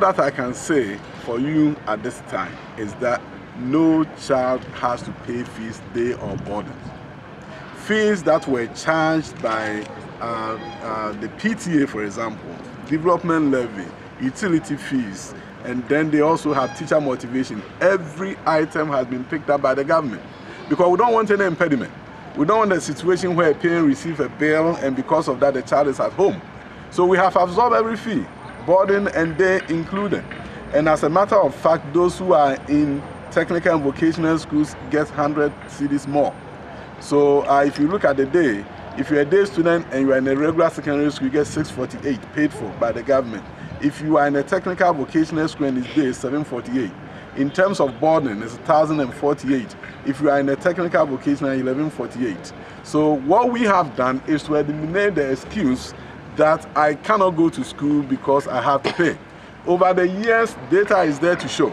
that I can say for you at this time is that no child has to pay fees, day or boarding. Fees that were charged by the PTA, for example, development levy, utility fees, and then they also have teacher motivation. Every item has been picked up by the government because we don't want any impediment. We don't want a situation where a parent receives a bill and because of that the child is at home. So we have absorbed every fee, boarding and day included. And as a matter of fact, those who are in technical and vocational schools get 100 cedis more. So if you look at the day, if you're a day student and you are in a regular secondary school, you get 648 paid for by the government. If you are in a technical vocational school and it's day, 748. In terms of boarding, it's 1,048. If you are in a technical vocational, 1,148. So what we have done is to eliminate the excuse that I cannot go to school because I have to pay. Over the years, data is there to show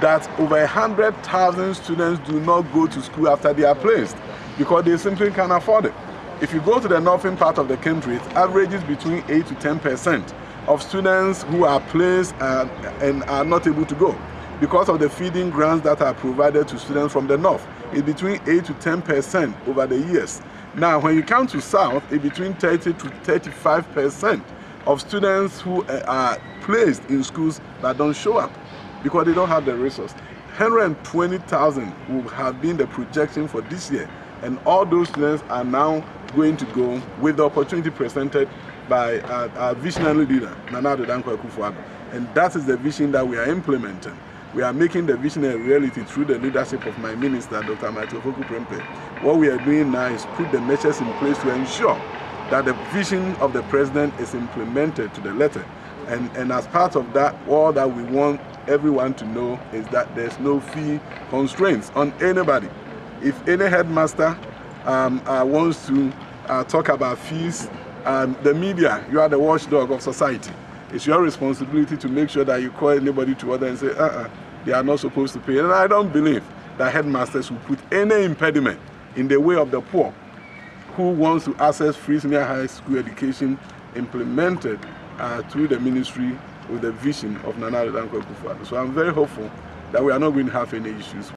that over 100,000 students do not go to school after they are placed because they simply can't afford it. If you go to the northern part of the country, it averages between 8 to 10% of students who are placed and are not able to go because of the feeding grants that are provided to students from the north. It's between 8 to 10% over the years. Now, when you come to south, it's between 30 to 35% of students who are placed in schools that don't show up because they don't have the resource. 120,000 will have been the projection for this year, and all those students are now going to go with the opportunity presented by our visionary leader, Nana Addo Dankwa Akufo-Addo. And that is the vision that we are implementing. We are making the vision a reality through the leadership of my minister, Dr. Matthew Prempeh. What we are doing now is put the measures in place to ensure that the vision of the president is implemented to the letter. And as part of that, all that we want everyone to know is that there's no fee constraints on anybody. If any headmaster wants to talk about fees, the media, you are the watchdog of society. It's your responsibility to make sure that you call anybody to order and say, they are not supposed to pay. And I don't believe that headmasters will put any impediment in the way of the poor who wants to access free senior high school education implemented through the ministry with the vision of Nana Addo Dankwa Akufo-Addo. So I'm very hopeful that we are not going to have any issues.